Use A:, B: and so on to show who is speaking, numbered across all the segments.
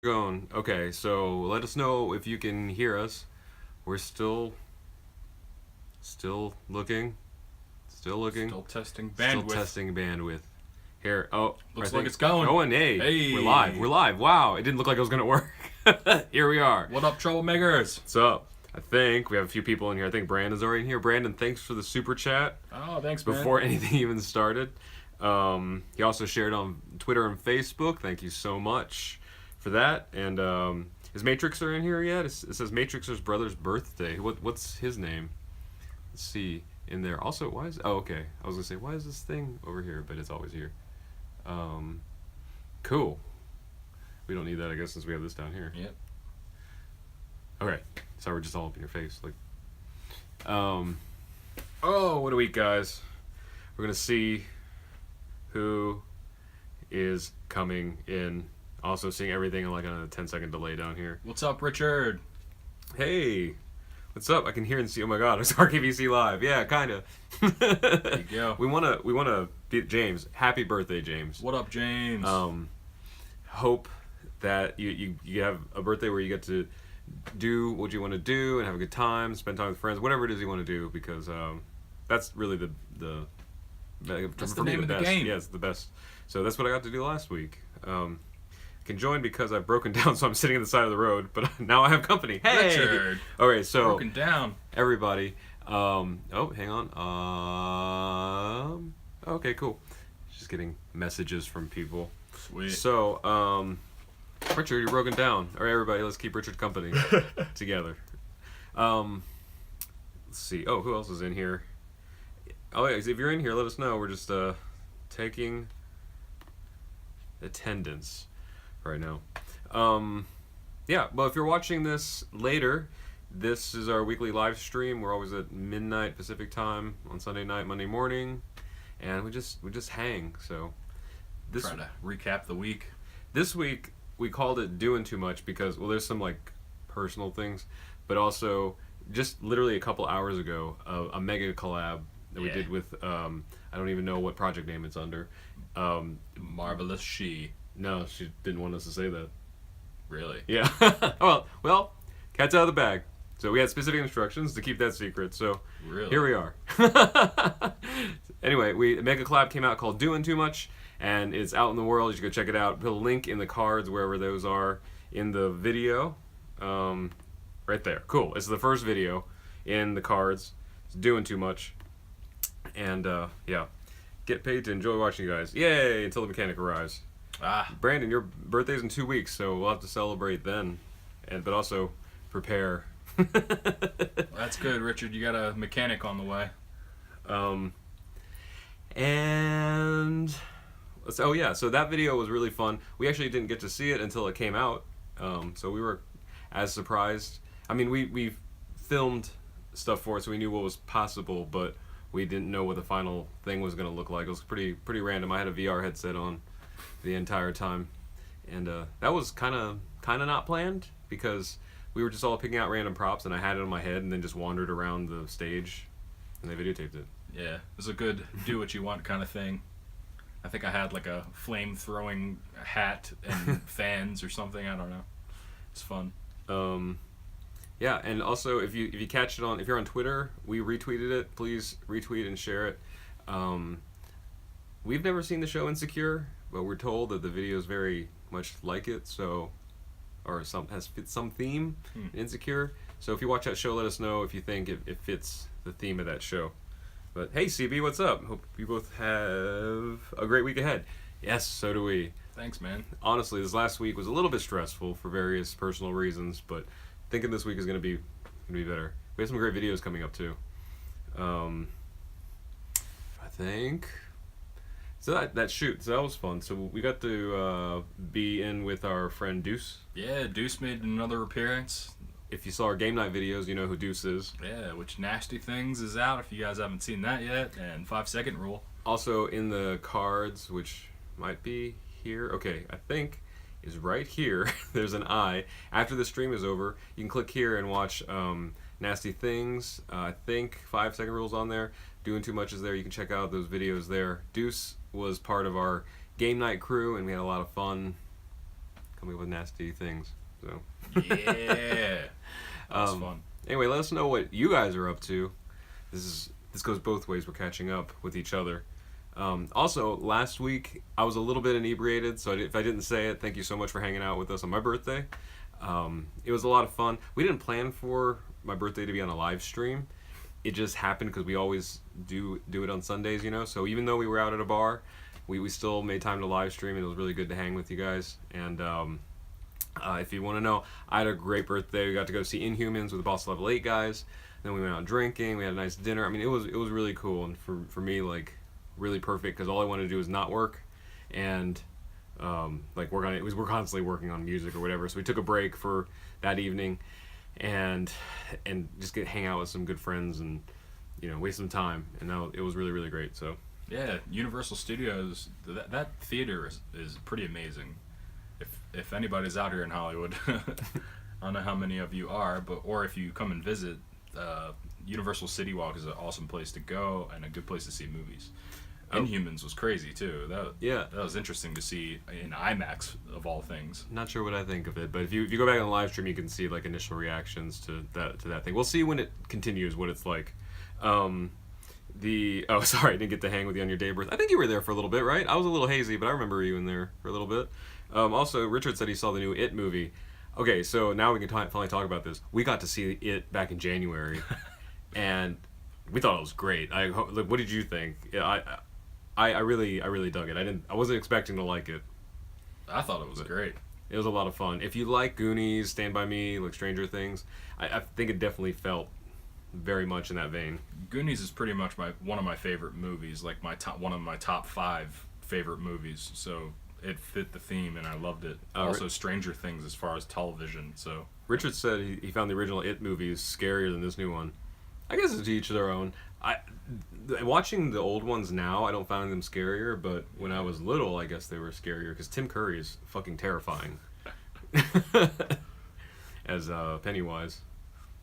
A: Going. Okay, so let us know if you can hear us. We're still looking,
B: Still testing
A: still
B: bandwidth.
A: testing bandwidth. Here, oh,
B: Looks
A: I
B: like
A: think
B: it's going.
A: going. Hey,
B: Hey.
A: we're live. Wow, it didn't look like it was gonna work. Here we are.
B: What up, troublemakers?
A: What's up? I think we have a few people in here. I think Brandon's already in here. Brandon, thanks for the super chat
B: Oh, thanks, man.
A: before anything even started. He also shared on Twitter and Facebook. Thank you so much for that. And is Matrixer in here yet? It says Matrixer's brother's birthday. What's his name? Let's see in there. Also, why is okay? I was gonna say why is this thing over here, but it's always here. Cool. We don't need that, I guess, since we have this down here.
B: Yep.
A: Okay. So we're just all up in your face, like. Oh, what a week, guys. We're gonna see who is coming in. Also seeing everything in like a 10-second delay down here.
B: What's up, Richard?
A: Hey, what's up? I can hear and see. Oh my God, it's RKVC live. Yeah, kind of.
B: There you go.
A: We wanna beat James. Happy birthday, James.
B: What up, James?
A: Hope that you have a birthday where you get to do what you want to do and have a good time, spend time with friends, whatever it is you want to do, because that's really
B: That's
A: for
B: the
A: me
B: name of the
A: best.
B: game.
A: Yeah, it's the best. So that's what I got to do last week. Can join because I've broken down, so I'm sitting on the side of the road, but now I have company. Hey!
B: Richard.
A: Alright, so
B: Broken down.
A: everybody. Oh, hang on. Okay, cool. Just getting messages from people.
B: Sweet.
A: So, Richard, you're broken down. Alright, everybody, let's keep Richard company together. Let's see. Oh, who else is in here? Oh, yeah, if you're in here, let us know. We're just taking attendance right now. Yeah, well, if you're watching this later, this is our weekly live stream. We're always at midnight Pacific time on Sunday night, Monday morning, and we just hang. So
B: Try to recap the week.
A: this week we called it Doing Too Much because, well, there's some like personal things, but also just literally a couple hours ago, a mega collab that we did with I don't even know what project name it's under.
B: Marvelous She.
A: No, she didn't want us to say that.
B: Really?
A: Yeah. well, cat's out of the bag. So we had specific instructions to keep that secret. So
B: Really?
A: here we are. Anyway, a mega collab came out called Doing Too Much, and it's out in the world. You should go check it out. Put a link in the cards wherever those are in the video. Right there. Cool. It's the first video in the cards. It's Doing Too Much. And yeah, get paid to enjoy watching you guys. Yay! Until the mechanic arrives.
B: Ah,
A: Brandon, your birthday's in 2 weeks, so we'll have to celebrate then, but also prepare.
B: that's good, Richard. You got a mechanic on the way.
A: And oh yeah, so that video was really fun. We actually didn't get to see it until it came out, so we were as surprised. I mean, we filmed stuff for it, so we knew what was possible, but we didn't know what the final thing was going to look like. It was pretty random. I had a VR headset on the entire time, and that was kind of not planned because we were just all picking out random props, and I had it on my head and then just wandered around the stage and they videotaped it.
B: Yeah, it was a good do what you want kind of thing. I think I had like a flame throwing hat and fans or something. I don't know. It's fun.
A: Yeah, and also if you catch it if you're on Twitter, we retweeted it. Please retweet and share it. We've never seen the show Insecure, but we're told that the video is very much like it, so has some theme Insecure. So if you watch that show, let us know if you think it fits the theme of that show. But hey, CB, what's up? Hope you both have a great week ahead. Yes, so do we.
B: Thanks, man.
A: Honestly, this last week was a little bit stressful for various personal reasons, but thinking this week is gonna be better. We have some great videos coming up too. I think. So that shoot, so that was fun. So we got to be in with our friend Deuce.
B: Yeah, Deuce made another appearance.
A: If you saw our game night videos, you know who Deuce is.
B: Yeah, which Nasty Things is out if you guys haven't seen that yet, and 5-second rule.
A: Also in the cards, which might be here. Okay, I think is right here. There's an eye. After the stream is over, you can click here and watch Nasty Things. I think 5-second rule's on there. Doing Too Much is there. You can check out those videos there. Deuce was part of our game night crew, and we had a lot of fun coming up with nasty things. So
B: Yeah, that was fun.
A: Anyway, let us know what you guys are up to. This goes both ways. We're catching up with each other. Also, last week I was a little bit inebriated, so if I didn't say it, thank you so much for hanging out with us on my birthday. It was a lot of fun. We didn't plan for my birthday to be on a live stream. It just happened because we always do it on Sundays, you know. So even though we were out at a bar, we still made time to live stream, and it was really good to hang with you guys. And if you want to know, I had a great birthday. We got to go see Inhumans with the Boss Level 8 guys. Then we went out drinking. We had a nice dinner. I mean, it was really cool, and for me, like, really perfect, because all I wanted to do was not work, and like work on it. We're constantly working on music or whatever. So we took a break for that evening, and just hang out with some good friends, and waste some time. And it was really, really great. So
B: yeah, Universal Studios, that theater is pretty amazing. If anybody's out here in Hollywood, I don't know how many of you are, or if you come and visit, Universal City Walk is an awesome place to go and a good place to see movies. Inhumans was crazy too. That was interesting to see in IMAX of all things.
A: Not sure what I think of it, but if you go back on the live stream, you can see like initial reactions to that thing. We'll see when it continues what it's like. Sorry, I didn't get to hang with you on your day of birth. I think you were there for a little bit, right? I was a little hazy, but I remember you in there for a little bit. Also, Richard said he saw the new It movie. Okay, so now we can finally talk about this. We got to see It back in January, and we thought it was great. What did you think? I really dug it. I wasn't expecting to like it.
B: I thought it was great.
A: It was a lot of fun. If you like Goonies, Stand By Me, like Stranger Things, I think it definitely felt very much in that vein.
B: Goonies is pretty much one of my favorite movies, like one of my top 5 favorite movies. So it fit the theme, and I loved it. Also, Stranger Things as far as television. So
A: Richard said he found the original It movies scarier than this new one. I guess it's to each their own. Watching the old ones now, I don't find them scarier, but when I was little, I guess they were scarier, because Tim Curry is fucking terrifying as Pennywise.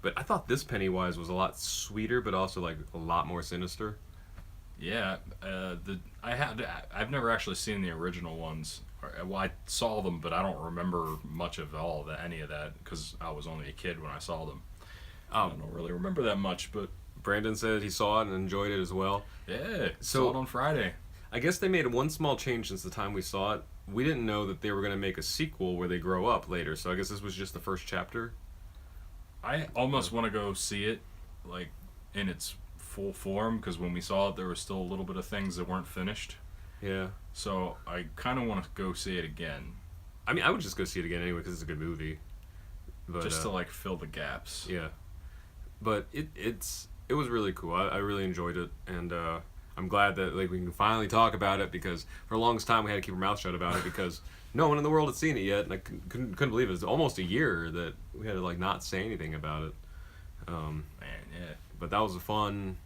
A: But I thought this Pennywise was a lot sweeter, but also like a lot more sinister.
B: Yeah, I've never actually seen the original ones. Well, I saw them, but I don't remember much of any of that, because I was only a kid when I saw them. I don't really remember that much, but
A: Brandon said he saw it and enjoyed it as well.
B: Yeah, saw it on Friday.
A: I guess they made one small change since the time we saw it. We didn't know that they were going to make a sequel where they grow up later, so I guess this was just the first chapter.
B: I almost want to go see it, like, in its full form, because when we saw it, there was still a little bit of things that weren't finished.
A: Yeah.
B: So I kind of want to go see it again.
A: I mean, I would just go see it again anyway, because it's a good movie. But,
B: just to, like, fill the gaps.
A: Yeah. But it was really cool. I really enjoyed it, and I'm glad that we can finally talk about it, because for the longest time we had to keep our mouth shut about it because no one in the world had seen it yet, and I couldn't believe it. It was almost a year that we had to not say anything about it.
B: Man, yeah.
A: But that was a fun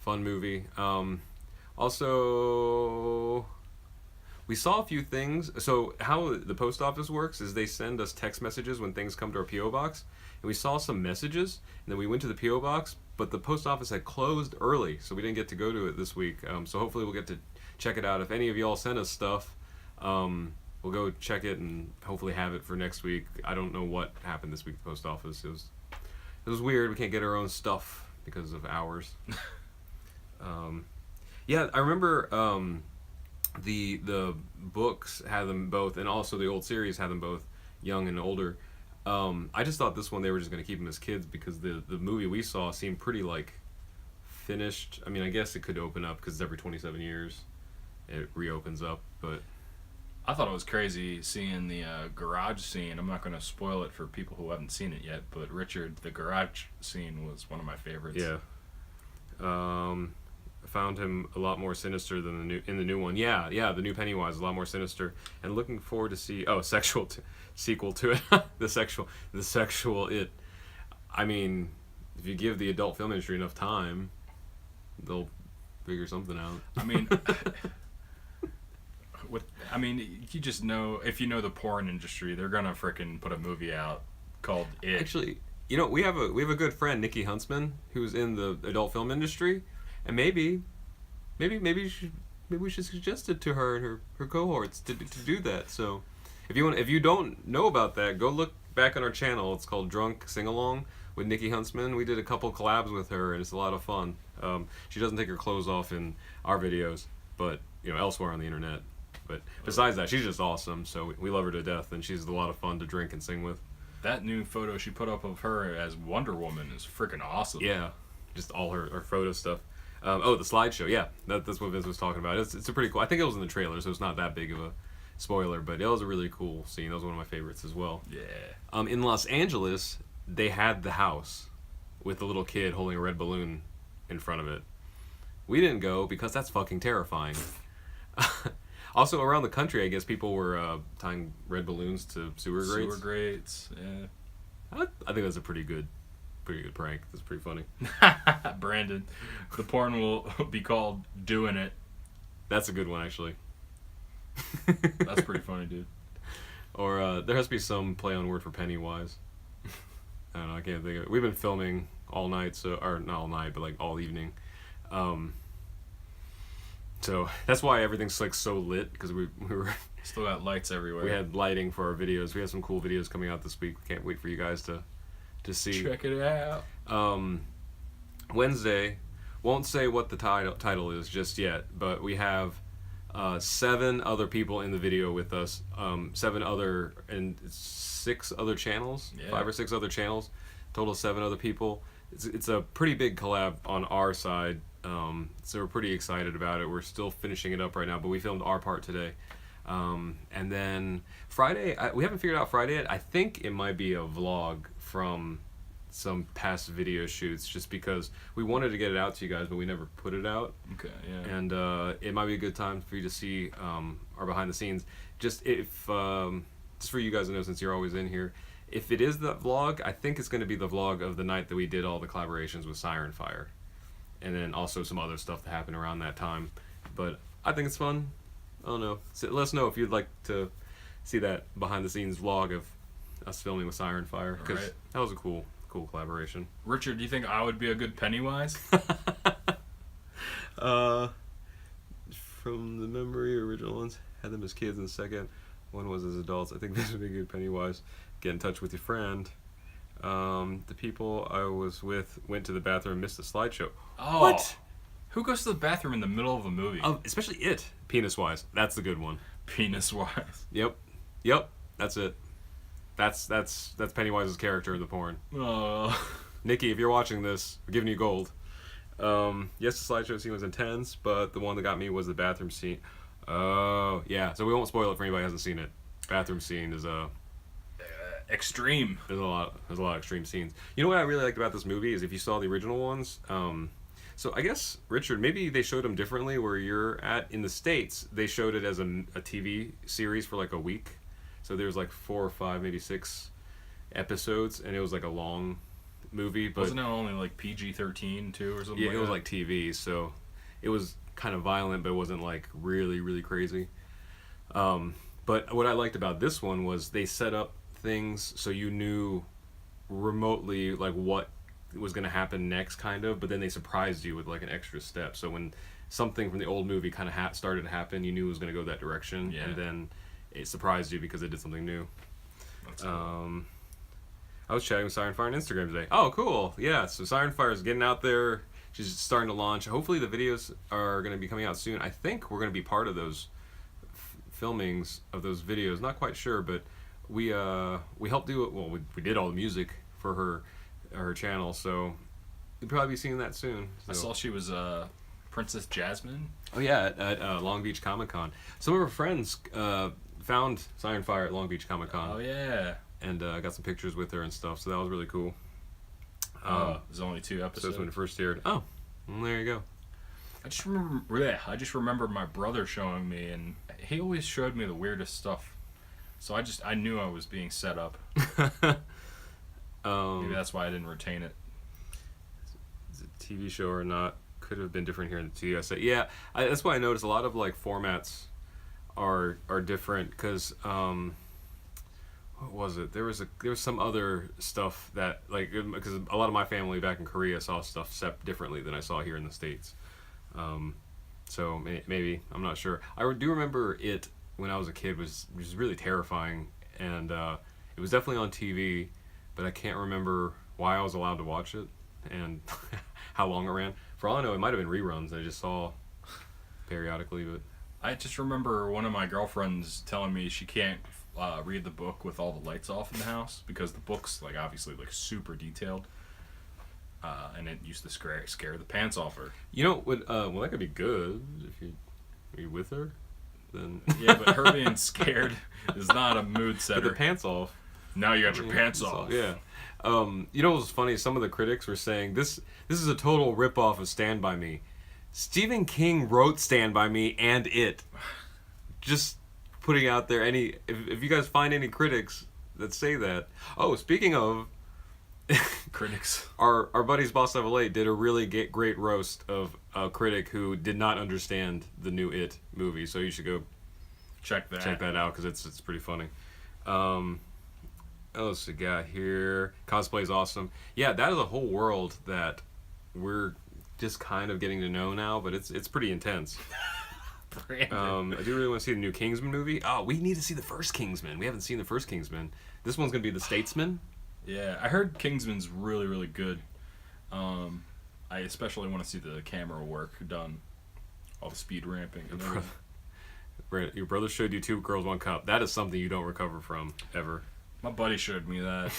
A: movie. Also, we saw a few things. So how the post office works is they send us text messages when things come to our P.O. box. And we saw some messages, and then we went to the P.O. box, but the post office had closed early, so we didn't get to go to it this week. So hopefully we'll get to check it out. If any of y'all sent us stuff, we'll go check it and hopefully have it for next week. I don't know what happened this week at the post office. It was weird. We can't get our own stuff because of hours. Yeah, I remember the books had them both, and also the old series had them both, young and older. I just thought this one they were just going to keep them as kids, because the movie we saw seemed pretty finished. I mean, I guess it could open up because it's every 27 years it reopens up, but
B: I thought it was crazy seeing the garage scene. I'm not going to spoil it for people who haven't seen it yet, but Richard, the garage scene was one of my favorites.
A: Yeah. I found him a lot more sinister than the new one. Yeah, the new Pennywise is a lot more sinister, and looking forward to see sequel to it. the sexual It. I mean, if you give the adult film industry enough time, they'll figure something out.
B: I mean, you just know, if you know the porn industry, they're gonna frickin' put a movie out called It.
A: Actually, we have a good friend, Nikki Huntsman, who's in the adult film industry, and maybe we should suggest it to her and her cohorts to do that. So If you don't know about that, go look back on our channel. It's called Drunk Sing Along with Nikki Huntsman. We did a couple collabs with her, and it's a lot of fun. She doesn't take her clothes off in our videos, but elsewhere on the internet. But besides that, she's just awesome. So we love her to death, and she's a lot of fun to drink and sing with.
B: That new photo she put up of her as Wonder Woman is freaking awesome.
A: Yeah, just all her photo stuff. The slideshow. Yeah, that's what Vince was talking about. It's a pretty cool. I think it was in the trailer, so it's not that big of a spoiler, but it was a really cool scene. That was one of my favorites as well.
B: Yeah.
A: In Los Angeles, they had the house with the little kid holding a red balloon in front of it. We didn't go because that's fucking terrifying. Also, around the country, I guess people were tying red balloons to sewer grates.
B: Sewer grates, yeah.
A: I think that's a pretty good prank. That's pretty funny.
B: Brandon, the porn will be called "Doing It."
A: That's a good one, actually.
B: That's pretty funny, dude.
A: Or there has to be some play on word for Pennywise. I don't know. I can't think of it. We've been filming all night, or not all night, but like all evening. So that's why everything's like so lit, because we were
B: still got lights everywhere.
A: We had lighting for our videos. We have some cool videos coming out this week. Can't wait for you guys to see.
B: Check it out.
A: Wednesday, won't say what the title is just yet, but we have 7 other people in the video with us. 7 other and 6 other channels. Yeah. 5 or 6 other channels. Total of 7 other people. It's a pretty big collab on our side. So we're pretty excited about it. We're still finishing it up right now, but we filmed our part today. And then Friday, we haven't figured out Friday yet. I think it might be a vlog from some past video shoots, just because we wanted to get it out to you guys, but we never put it out.
B: Okay, yeah.
A: And it might be a good time for you to see our behind the scenes. Just for you guys to know, since you're always in here, if it is the vlog, I think it's going to be the vlog of the night that we did all the collaborations with Siren Fire. And then also some other stuff that happened around that time. But I think it's fun. I don't know. So let us know if you'd like to see that behind the scenes vlog of us filming with Siren Fire, because that was a cool collaboration.
B: Richard, do you think I would be a good Pennywise?
A: From the memory, original ones had them as kids, and the second one was as adults. I think this would be a good Pennywise. Get in touch with your friend. The people I was with went to the bathroom and missed the slideshow.
B: Oh. What? Who goes to the bathroom in the middle of a movie?
A: Especially it. Penis-wise. That's the good one.
B: Penis-wise.
A: Yep. That's it. That's Pennywise's character in the porn.
B: Oh.
A: Nikki, if you're watching this, we're giving you gold. Yes, the slideshow scene was intense, but the one that got me was the bathroom scene. Oh, yeah. So we won't spoil it for anybody who hasn't seen it. Bathroom scene is
B: extreme.
A: There's a lot of extreme scenes. You know what I really liked about this movie is if you saw the original ones. So I guess, Richard, maybe they showed them differently where you're at. In the States, they showed it as a TV series for like a week. So there's like 4 or 5, maybe 6 episodes, and it was like a long movie. But
B: wasn't it only like PG-13 too or something?
A: Yeah, it was like TV, so it was kind of violent, but it wasn't like really, really crazy. But what I liked about this one was they set up things so you knew remotely like what was going to happen next, kind of, but then they surprised you with like an extra step. So when something from the old movie kind of started to happen, you knew it was going to go that direction, and then it surprised you because it did something new.
B: That's cool.
A: I was chatting with Siren Fire on Instagram today. Oh, cool. Yeah, so Siren Fire is getting out there. She's starting to launch. Hopefully the videos are going to be coming out soon. I think we're going to be part of those filmings of those videos. Not quite sure, but we helped do it. Well, we did all the music for her channel, so you'll probably be seeing that soon. So.
B: I saw she was Princess Jasmine.
A: Oh yeah, at Long Beach Comic Con. Some of her friends found Siren Fire at Long Beach Comic Con.
B: Oh yeah.
A: And got some pictures with her and stuff, so that was really cool.
B: There's only 2 episodes.
A: So that's when it first aired. Oh, well, there you go.
B: I just remember my brother showing me, and he always showed me the weirdest stuff. So I knew I was being set up. Maybe that's why I didn't retain it.
A: Is it a TV show or not? Could have been different here in the TSA. Yeah, that's why I noticed a lot of like formats are different, because what was it? There was some other stuff that, like, because a lot of my family back in Korea saw stuff differently than I saw here in the States. So maybe, I'm not sure. I do remember it when I was a kid was really terrifying, and it was definitely on TV, but I can't remember why I was allowed to watch it and how long it ran. For all I know, it might have been reruns I just saw periodically, but
B: I just remember one of my girlfriends telling me she can't read the book with all the lights off in the house because the book's like obviously like super detailed, and it used to scare the pants off her.
A: you know, well, that could be good if you with her, then
B: Yeah, but her being scared is not a mood
A: Put
B: setter.
A: the pants off.
B: Now you got your pants off.
A: Yeah. You know what was funny? Some of the critics were saying this is a total ripoff of Stand By Me. Stephen King wrote Stand By Me and It. Just putting out there if you guys find any critics that say that. Oh, speaking of
B: Critics.
A: our buddies Boss Level 8 did a really great roast of a critic who did not understand the new It movie, so you should go
B: Check that.
A: out because it's pretty funny. Oh, so we got here. Cosplay is awesome. Yeah, that is a whole world that we're just kind of getting to know now, but it's pretty intense. I do really want to see the new Kingsman movie. Oh, we need to see the first Kingsman. We haven't seen the first Kingsman. This one's gonna be the Statesman.
B: Yeah, I heard Kingsman's really, really good. I especially want to see the camera work done. All the speed ramping. And everything.
A: Your brother showed you Two Girls, One Cup. That is something you don't recover from ever.
B: My buddy showed me that,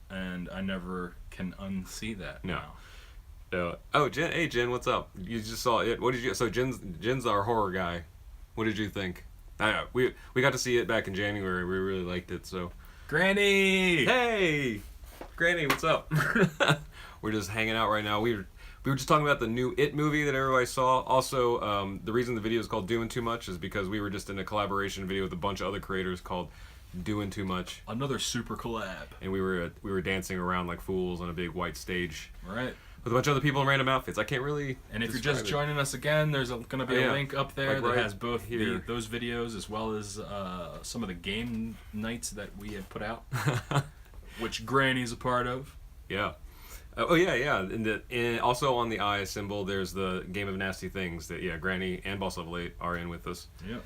B: and I never can unsee that.
A: No.
B: Now.
A: Oh, Jen. Hey, Jen, what's up? You just saw it. What did you? So Jen's our horror guy. What did you think? We got to see it back in January. We really liked it. So.
B: Granny.
A: Hey, Granny, what's up? We're just hanging out right now. We were just talking about the new It movie that everybody saw. Also, the reason the video is called Doing Too Much is because we were just in a collaboration video with a bunch of other creators called Doing Too Much.
B: Another super collab.
A: And we were dancing around like fools on a big white stage.
B: Right.
A: With a bunch of other people in random outfits. I can't really.
B: And if you're just joining us again, there's going to be a link up there
A: like
B: that
A: right
B: has both
A: here.
B: those videos as well as some of the game nights that we have put out, which Granny's a part of.
A: Yeah. Oh yeah. And also on the eye symbol, there's the Game of Nasty Things that Granny and Boss Level 8 are in with us.
B: Yeah.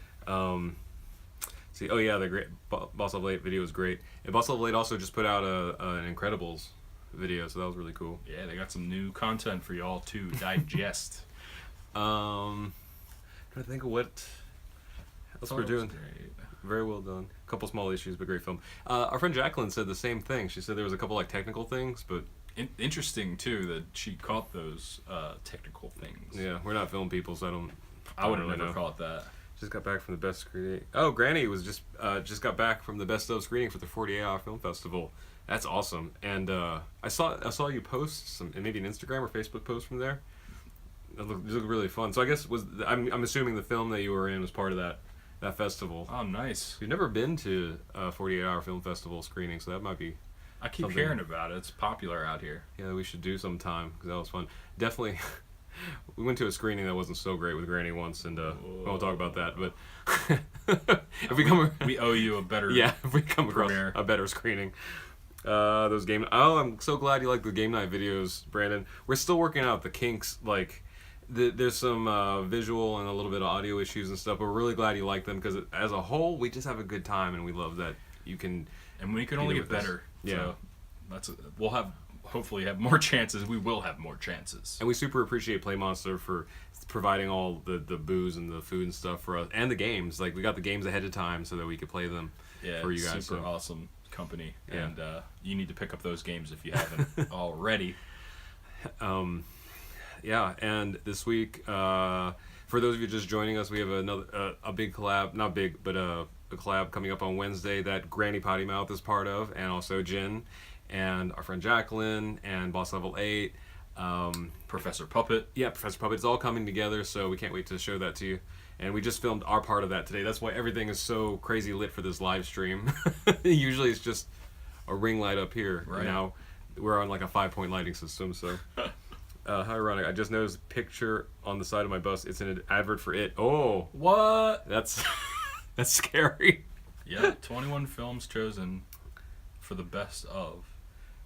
A: See, oh yeah, the great Boss Level 8 video was great. And Boss Level 8 also just put out an Incredibles video, so that was really cool.
B: Yeah, they got some new content for y'all to digest.
A: Trying to think of what else we're doing.
B: Great.
A: Very well done. A couple small issues, but great film. Our friend Jacqueline said the same thing. She said there was a couple like technical things, but
B: Interesting too that she caught those technical things.
A: yeah, we're not film people, so
B: I would have
A: really
B: never
A: know.
B: caught that.
A: Just got back from the best screening. Oh, Granny was just got back from the best of screening for the 48-hour film festival. That's awesome. And I saw you post maybe an Instagram or Facebook post from there. It looked really fun. So I guess I'm assuming the film that you were in was part of that festival.
B: Oh, nice.
A: We've never been to a 48-hour film festival screening, so that might be.
B: I keep
A: something.
B: hearing about it. It's popular out here.
A: Yeah, we should do sometime because that was fun. Definitely. We went to a screening that wasn't so great with Granny once, and we won't talk about that. But if
B: we owe you a better.
A: Yeah, if we come across
B: premiere.
A: a better screening. Those game. Oh, I'm so glad you like the game night videos, Brandon. We're still working out the kinks. Like, there's some visual and a little bit of audio issues and stuff, but we're really glad you like them because as a whole, we just have a good time, and we love that you can.
B: And we can only get better.
A: Yeah,
B: so we'll hopefully have more chances. We will have more chances.
A: And we super appreciate Play Monster for providing all the booze and the food and stuff for us, and the games. Like, we got the games ahead of time so that we could play them for you guys.
B: Super awesome company.
A: Yeah.
B: And you need to pick up those games if you haven't already.
A: Yeah, and this week, for those of you just joining us, we have a big collab, not big, but a collab coming up on Wednesday that Granny Potty Mouth is part of, and also Jin, and our friend Jacqueline, and Boss Level 8.
B: Professor Puppet.
A: Yeah, Professor Puppet. It's all coming together, so we can't wait to show that to you. And we just filmed our part of that today. That's why everything is so crazy lit for this live stream. Usually it's just a ring light up here.
B: Right.
A: Now we're on like a 5-point lighting system, so... how ironic. I just noticed a picture on the side of my bus. It's an advert for It. Oh!
B: What?
A: That's scary.
B: Yeah, 21 films chosen for the best of.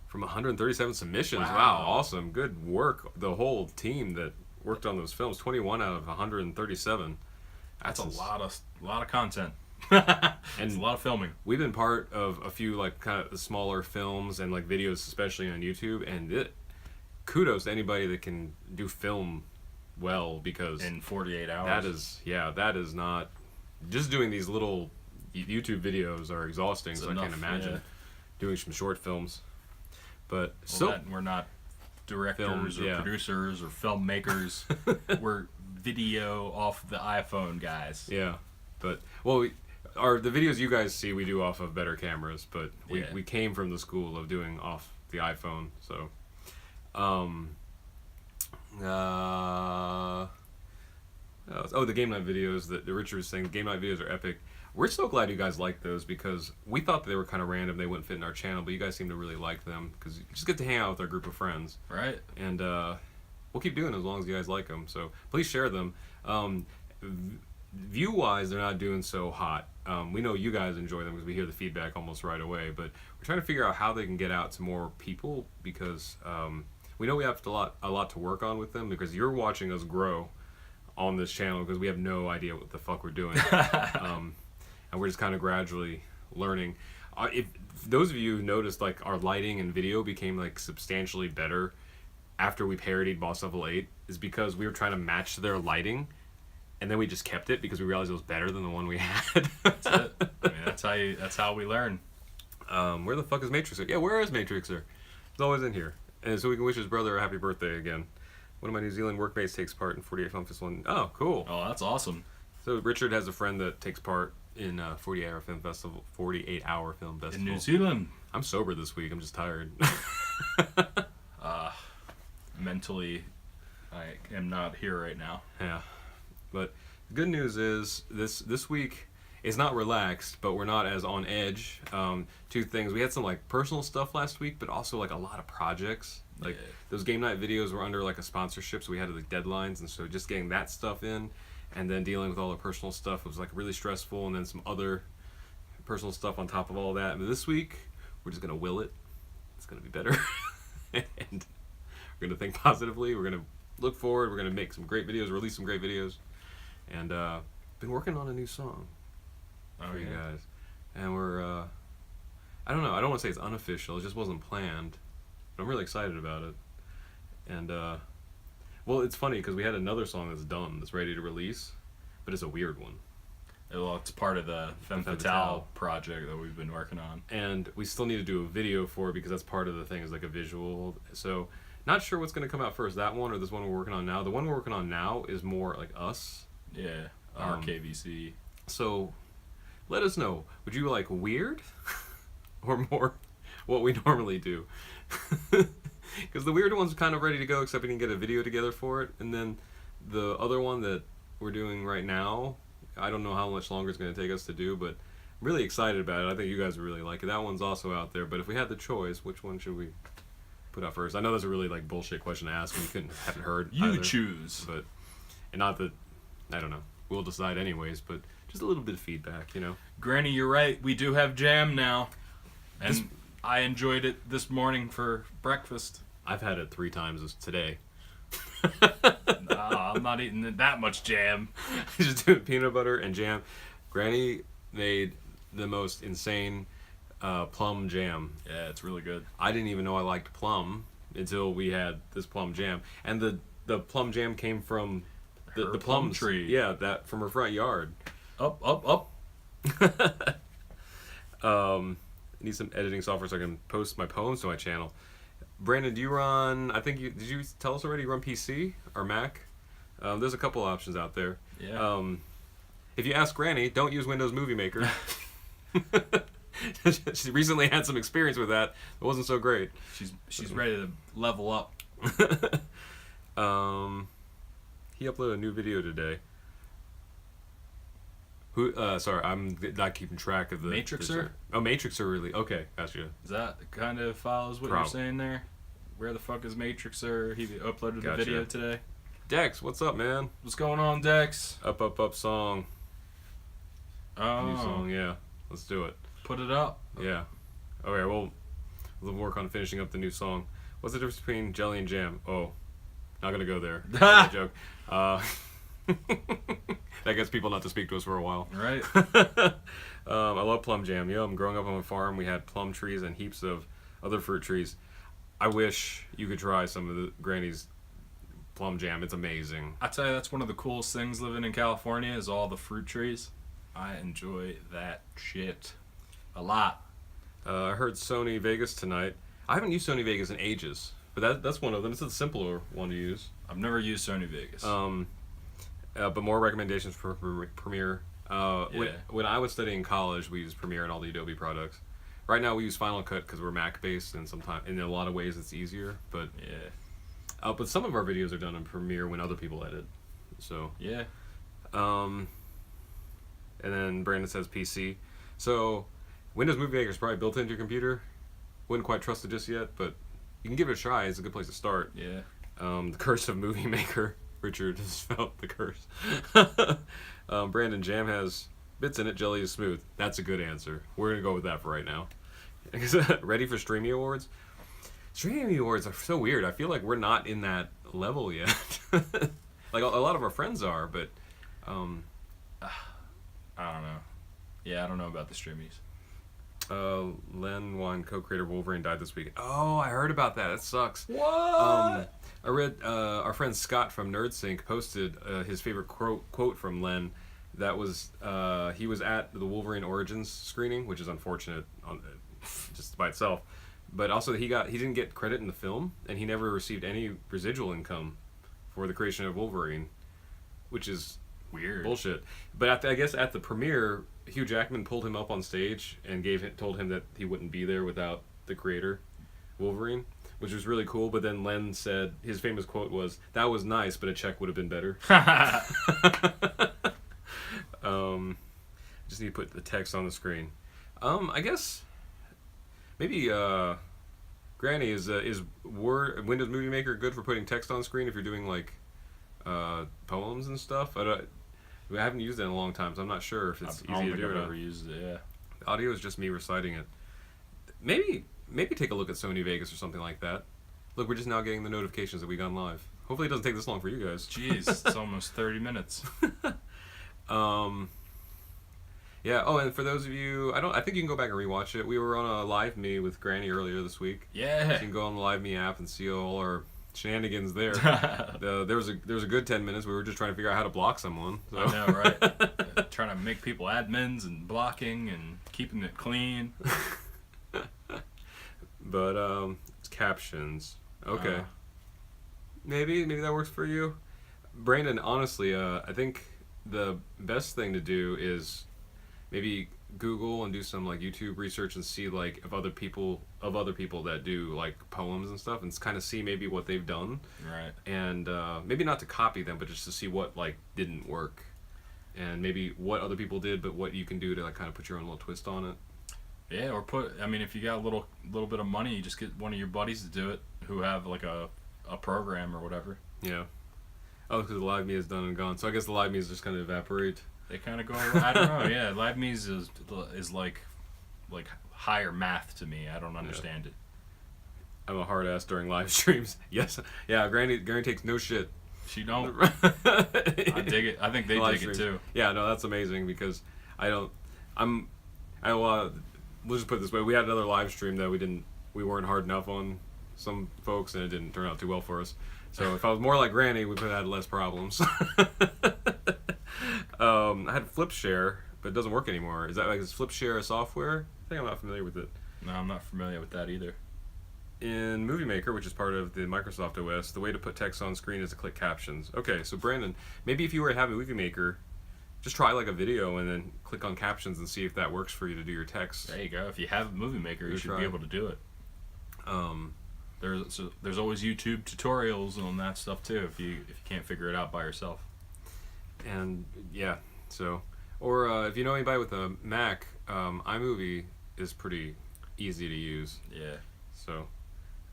A: From 137 submissions.
B: Wow.
A: Wow, awesome. Good work. The whole team that worked on those films. 21 out of 137.
B: That's a lot of content. It's a lot of filming.
A: We've been part of a few like kind of smaller films and like videos, especially on YouTube, and kudos to anybody that can do film well, because
B: In 48 hours.
A: that is not just doing these little YouTube videos are exhausting.
B: It's
A: so
B: enough,
A: I can't imagine doing some short films. But
B: we're not directors
A: Films,
B: or producers or filmmakers. We're video off the iPhone guys.
A: Yeah, but the videos you guys see we do off of better cameras, but we came from the school of doing off the iPhone. So, the game night videos that Richard was saying, game night videos are epic. We're so glad you guys like those, because we thought they were kind of random, they wouldn't fit in our channel, but you guys seem to really like them because you just get to hang out with our group of friends.
B: Right.
A: And we'll keep doing it as long as you guys like them. So please share them. View-wise, they're not doing so hot. We know you guys enjoy them because we hear the feedback almost right away, but we're trying to figure out how they can get out to more people, because we know we have a lot to work on with them, because you're watching us grow on this channel because we have no idea what the fuck we're doing. And we're just kind of gradually learning. If those of you who noticed, like, our lighting and video became like substantially better after we parodied Boss Level 8, is because we were trying to match their lighting, and then we just kept it because we realized it was better than the one we had.
B: That's it. I mean, that's how we learn.
A: Where the fuck is Matrixer? Yeah, where is Matrixer? He's always in here. And so we can wish his brother a happy birthday again. One of my New Zealand workmates takes part in 48 Film Festival. Oh, cool.
B: Oh, that's awesome.
A: So Richard has a friend that takes part in 48-hour film festival. 48-hour film festival
B: In New Zealand.
A: I'm sober this week. I'm just tired.
B: Mentally, I am not here right now.
A: Yeah, but the good news is this week is not relaxed, but we're not as on edge. Two things: we had some like personal stuff last week, but also like a lot of projects. Like those game night videos were under like a sponsorship, so we had like deadlines, and so just getting that stuff in, and then dealing with all the personal stuff was like really stressful, and then some other personal stuff on top of all that. But this week we're just gonna will it. It's gonna be better, and we're gonna think positively. We're gonna look forward. We're gonna make some great videos, release some great videos, and been working on a new song for you guys. And we're I don't know. I don't want to say it's unofficial. It just wasn't planned. But I'm really excited about it. And well, it's funny because we had another song that's done, that's ready to release, but it's a weird one.
B: Well, it's part of the Femme Fatale project that we've been working on.
A: And we still need to do a video for it because that's part of the thing, is like a visual. So not sure what's going to come out first, that one or this one we're working on now. The one we're working on now is more like us.
B: Yeah, RKVC.
A: So let us know. Would you like weird or more what we normally do? Because the weird one's kind of ready to go, except we can get a video together for it. And then the other one that we're doing right now, I don't know how much longer it's going to take us to do, but I'm really excited about it. I think you guys would really like it. That one's also out there, but if we had the choice, which one should we put out first? I know that's a really like bullshit question to ask when you haven't heard
B: You
A: either,
B: choose.
A: But, and not that, I don't know, we'll decide anyways, but just a little bit of feedback, you know?
B: Granny, you're right. We do have jam now. And I enjoyed it this morning for breakfast.
A: I've had it 3 times today.
B: I'm not eating that much jam.
A: Just doing peanut butter and jam. Granny made the most insane plum jam.
B: Yeah, it's really good.
A: I didn't even know I liked plum until we had this plum jam. And the plum jam came from the plum
B: tree.
A: Yeah, that from her front yard.
B: Up.
A: I need some editing software so I can post my poems to my channel. Brandon, do you run, did you tell us already, you run PC or Mac? There's a couple options out there.
B: Yeah.
A: If you ask Granny, don't use Windows Movie Maker. She recently had some experience with that. It wasn't so great.
B: She's ready to level up.
A: He uploaded a new video today. Sorry, I'm not keeping track of the...
B: Matrixer?
A: Matrixer, really. Okay, gotcha.
B: Is that kind of follows what you're saying there? Where the fuck is Matrixer? He uploaded the video today.
A: Dex, what's up, man?
B: What's going on, Dex?
A: Up song.
B: Oh.
A: New song, yeah. Let's do it.
B: Put it up.
A: Yeah. Okay, we'll work on finishing up the new song. What's the difference between jelly and jam? Oh, not gonna go there. Joke. That gets people not to speak to us for a while.
B: Right.
A: I love plum jam. Yeah, I'm growing up on a farm. We had plum trees and heaps of other fruit trees. I wish you could try some of the Granny's plum jam. It's amazing.
B: I tell you, that's one of the coolest things living in California is all the fruit trees. I enjoy that shit a lot.
A: I heard Sony Vegas tonight. I haven't used Sony Vegas in ages, but that's one of them. It's a simpler one to use.
B: I've never used Sony Vegas.
A: But more recommendations for Premiere.
B: Yeah.
A: When I was studying college, we used Premiere and all the Adobe products. Right now, we use Final Cut because we're Mac based, and sometimes in a lot of ways it's easier. But but some of our videos are done in Premiere when other people edit. So
B: yeah.
A: And then Brandon says PC. So Windows Movie Maker is probably built into your computer. Wouldn't quite trust it just yet, but you can give it a try. It's a good place to start.
B: Yeah.
A: The Curse of Movie Maker. Richard has felt the curse. Brandon, jam has bits in it, jelly is smooth. That's a good answer. We're going to go with that for right now. Ready for Streamy Awards? Streamy Awards are so weird. I feel like we're not in that level yet. Like, a lot of our friends are, but...
B: I don't know. Yeah, I don't know about the streamies.
A: Len Wein, co-creator of Wolverine, died this week. Oh, I heard about that. That sucks.
B: What?
A: I read our friend Scott from NerdSync posted his favorite quote from Len. That was he was at the Wolverine Origins screening, which is unfortunate just by itself. But also he didn't get credit in the film, and he never received any residual income for the creation of Wolverine, which is
B: Weird.
A: bullshit. But I guess at the premiere, Hugh Jackman pulled him up on stage and told him that he wouldn't be there without the creator, Wolverine, which was really cool. But then Len said his famous quote was, "That was nice, but a check would have been better." Just need to put the text on the screen. I guess maybe Granny is Windows Movie Maker good for putting text on screen if you're doing like poems and stuff. I haven't used it in a long time, so I'm not sure if it's easy to do.
B: I've never used it. Yeah.
A: Audio is just me reciting it. Maybe take a look at Sony Vegas or something like that. Look, we're just now getting the notifications that we gone live. Hopefully, it doesn't take this long for you guys.
B: Jeez, it's almost 30 minutes.
A: Yeah. Oh, and for those of you, I think you can go back and rewatch it. We were on a live me with Granny earlier this week.
B: Yeah.
A: You can go on the Live Me app and see all our shenanigans there. There was a good 10 minutes. We were just trying to figure out how to block someone. So.
B: I know, right? Trying to make people admins and blocking and keeping it clean.
A: But it's captions. Okay. Maybe that works for you. Brandon, honestly, I think the best thing to do is maybe Google and do some like YouTube research and see like of other people that do like poems and stuff, and kind of see maybe what they've done.
B: Right.
A: And maybe not to copy them, but just to see what like didn't work, and maybe what other people did, but what you can do to like kind of put your own little twist on it.
B: Yeah, or if you got a little bit of money, you just get one of your buddies to do it who have like a program or whatever.
A: Yeah. Oh, because the Live Me is done and gone. So I guess the Live Me is just kind of evaporate.
B: They kind of go. I don't know. Yeah, Live Me's is like higher math to me. I don't understand it.
A: I'm a hard ass during live streams. Yes. Yeah. Granny takes no shit.
B: She don't. I dig it. I think they dig it too.
A: Yeah. No, that's amazing because we'll just put it this way. We had another live stream that we weren't hard enough on some folks, and it didn't turn out too well for us. So if I was more like Granny, we would have had less problems. I had FlipShare, but it doesn't work anymore. Is FlipShare a software? I think I'm not familiar with it.
B: No, I'm not familiar with that either.
A: In Movie Maker, which is part of the Microsoft OS, the way to put text on screen is to click captions. Okay, so Brandon, maybe if you were to have a Movie Maker, just try like a video and then click on captions and see if that works for you to do your text.
B: There you go. If you have a Movie Maker, you should be able to do it. There's always YouTube tutorials on that stuff too if you can't figure it out by yourself. And
A: yeah, so or if you know anybody with a Mac, iMovie is pretty easy to use.
B: Yeah.
A: So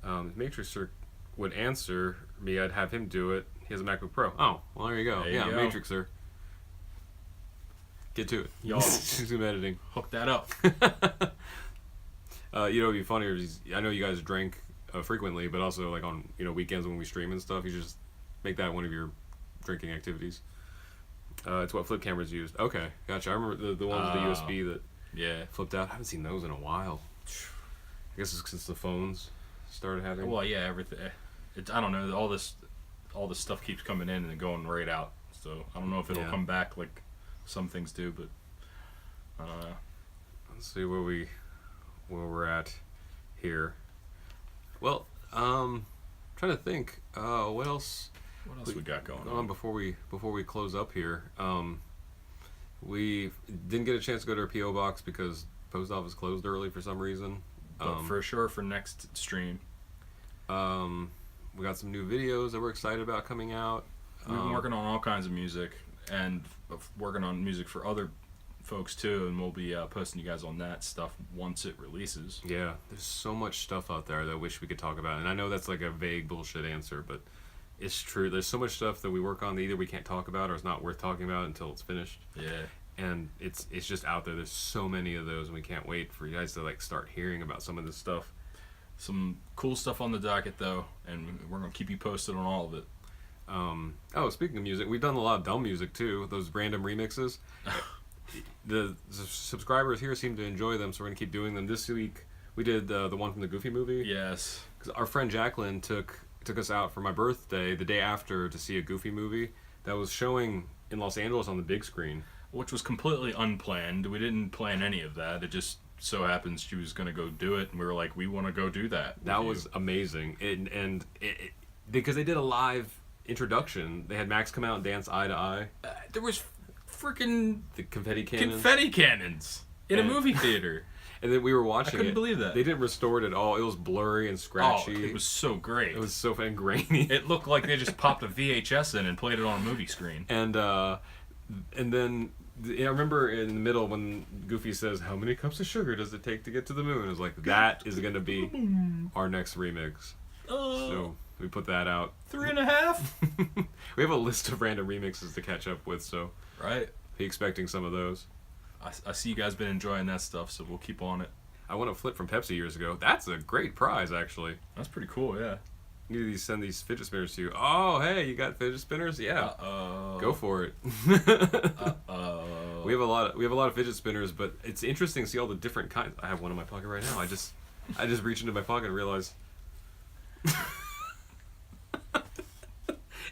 A: if Matrixer would answer me, I'd have him do it. He has a MacBook Pro. Oh, well there you go. Yeah, Matrixer. Get to it.
B: Y'all.
A: Zoom editing.
B: Hook that up.
A: It'd be funnier. I know you guys drink frequently, but also like on weekends when we stream and stuff, you just make that one of your drinking activities. It's what flip cameras used. Okay, gotcha. I remember the one with the USB that
B: Yeah.
A: flipped out. I haven't seen those in a while. I guess it's since the phones started having.
B: Well, yeah, everything. I don't know. All this stuff keeps coming in and going right out. So I don't know if it'll come back like some things do, but I don't know.
A: Let's see where we're at here. Well, trying to think. What else?
B: What else we got going
A: on before we close up here? We didn't get a chance to go to our PO box because post office closed early for some reason.
B: But for sure, for next stream,
A: we got some new videos that we're excited about coming out.
B: We've been working on all kinds of music and working on music for other folks too, and we'll be posting you guys on that stuff once it releases.
A: Yeah, there's so much stuff out there that I wish we could talk about, and I know that's like a vague bullshit answer, but it's true. There's so much stuff that we work on that either we can't talk about or it's not worth talking about until it's finished.
B: Yeah.
A: And it's just out there. There's so many of those, and we can't wait for you guys to like start hearing about some of this stuff.
B: Some cool stuff on the docket though, and we're gonna keep you posted on all of it.
A: Speaking of music, we've done a lot of dumb music too. Those random remixes. The subscribers here seem to enjoy them, so we're gonna keep doing them. This week we did the one from the Goofy movie.
B: Yes.
A: Because our friend Jacqueline took us out for my birthday the day after to see a Goofy movie that was showing in Los Angeles on the big screen.
B: Which was completely unplanned. We didn't plan any of that. It just so happens she was going to go do it, and we were like, we want to go do that.
A: That was amazing. Because they did a live introduction. They had Max come out and dance eye to eye.
B: There was freaking
A: the confetti
B: cannons in a movie theater.
A: And then we were watching it.
B: I couldn't believe that.
A: They didn't restore it at all. It was blurry and scratchy.
B: Oh, it was so great.
A: It was so grainy.
B: It looked like they just popped a VHS in and played it on a movie screen.
A: And then I remember in the middle when Goofy says, "How many cups of sugar does it take to get to the moon?" It was like, that is going to be our next remix. So we put that out.
B: 3.5?
A: We have a list of random remixes to catch up with, so
B: right.
A: Be expecting some of those.
B: I see you guys been enjoying that stuff, so we'll keep on it.
A: I won a flip from Pepsi years ago. That's a great prize, actually.
B: That's pretty cool, yeah.
A: You send these fidget spinners to you. Oh, hey, you got fidget spinners? Yeah. Go for it. We have a lot of fidget spinners, but it's interesting to see all the different kinds. I have one in my pocket right now. I just reached into my pocket and realized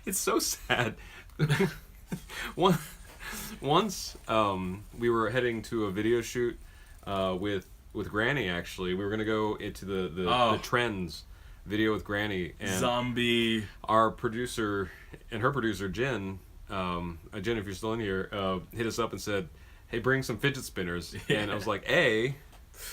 A: it's so sad. Once we were heading to a video shoot with Granny. Actually, we were gonna go into the trends video with Granny and
B: Zombie.
A: Our producer and her producer Jen, Jen, if you're still in here, hit us up and said, "Hey, bring some fidget spinners." And I was like, A,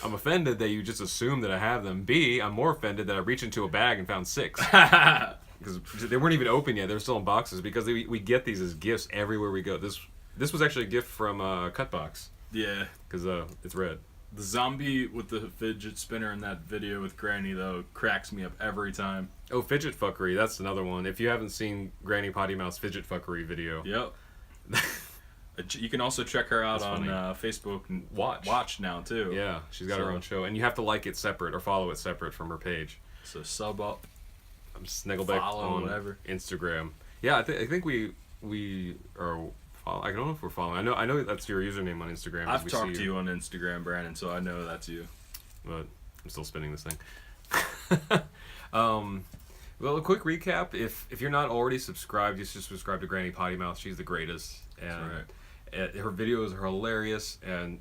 A: I'm offended that you just assume that I have them. B, I'm more offended that I reached into a bag and found 6. Because they weren't even open yet. They're still in boxes because we get these as gifts everywhere we go. This was actually a gift from Cutbox.
B: Yeah.
A: Because it's red.
B: The zombie with the fidget spinner in that video with Granny, though, cracks me up every time.
A: Oh, fidget fuckery. That's another one. If you haven't seen Granny Potty Mouth's fidget fuckery video.
B: Yep. You can also check her out on Facebook and Watch now, too.
A: Yeah, she's got her own show. And you have to like it separate or follow it separate from her page.
B: So sub up.
A: I'm Snegglebeck on
B: whatever.
A: Instagram. Yeah, I think we are... I don't know if we're following. I know that's your username on Instagram.
B: I've talked to you on Instagram, Brandon, so I know that's you.
A: But I'm still spinning this thing. Well, a quick recap. If you're not already subscribed, you should subscribe to Granny Potty Mouth. She's the greatest. And her videos are hilarious and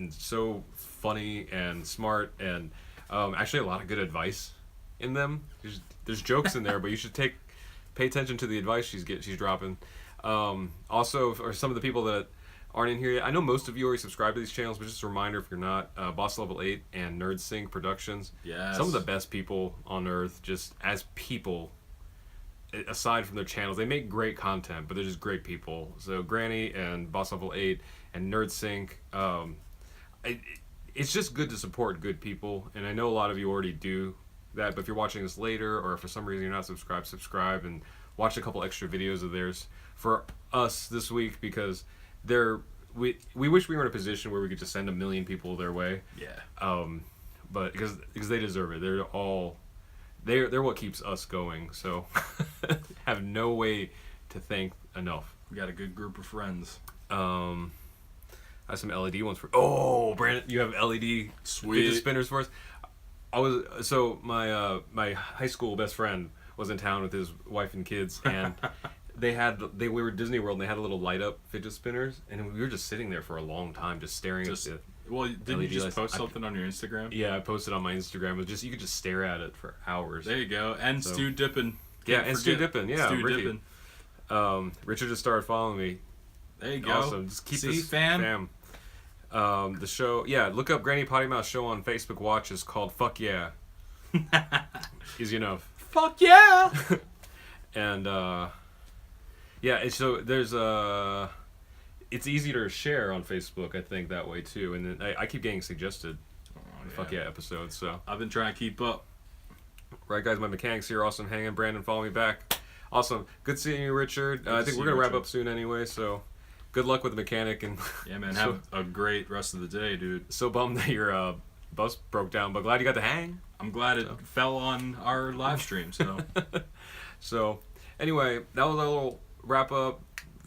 A: so funny and smart and actually a lot of good advice in them. There's jokes in there, but you should pay attention to the advice she's dropping. Also, for some of the people that aren't in here yet, I know most of you already subscribe to these channels, but just a reminder if you're not, Boss Level 8 and Nerd Sync Productions.
B: Yes.
A: Some of the best people on earth, just as people, aside from their channels. They make great content, but they're just great people. So Granny and Boss Level 8 and Nerd Sync, it's just good to support good people, and I know a lot of you already do that, but if you're watching this later or for some reason you're not subscribe and watch a couple extra videos of theirs for us this week, because we wish we were in a position where we could just send 1 million people their way.
B: Yeah.
A: But because they deserve it. They're what keeps us going. So have no way to thank enough
B: We got a good group of friends.
A: I have some LED ones for. Oh, Brandon, you have LED fidget spinners for us. My high school best friend was in town with his wife and kids, and we were at Disney World, and they had a little light up fidget spinners, and we were just sitting there for a long time, just staring at the.
B: Well, didn't you just post something on your Instagram?
A: Yeah, I posted on my Instagram. It was just, you could just stare at it for hours.
B: There you go. And Stu Dippin.
A: Stu Dippin. Yeah,
B: Stu Dippin.
A: Richard just started following me.
B: There you go.
A: Awesome. Just keep this
B: fam.
A: The show, look up Granny Potty Mouth show on Facebook Watch. Is called Fuck Yeah. Easy enough.
B: Fuck yeah.
A: And so there's it's easy to share on Facebook, I think, that way too. And then I keep getting suggested Fuck Yeah episodes. So
B: I've been trying to keep up.
A: Right, guys, my mechanics here. Awesome hanging. Brandon, follow me back. Awesome. Good seeing you, Richard. I think we're gonna wrap up soon anyway. So good luck with the mechanic. And
B: yeah, man, have a great rest of the day, dude.
A: So bummed that your bus broke down, but glad you got to hang.
B: I'm glad it fell on our live stream. So
A: so anyway, that was our little wrap up.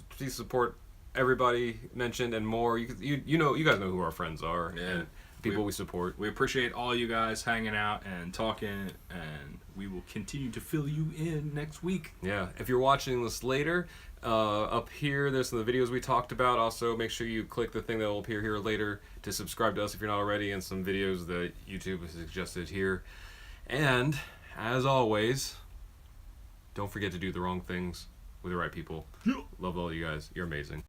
A: Please support everybody mentioned and more. You guys know who our friends are.
B: Yeah.
A: And people we support.
B: We appreciate all you guys hanging out and talking, and we will continue to fill you in next week.
A: Yeah. If you're watching this later, up here there's some of the videos we talked about. Also, make sure you click the thing that will appear here later to subscribe to us if you're not already, and some videos that YouTube has suggested here. And as always, don't forget to do the wrong things with the right people. Love all you guys. You're amazing.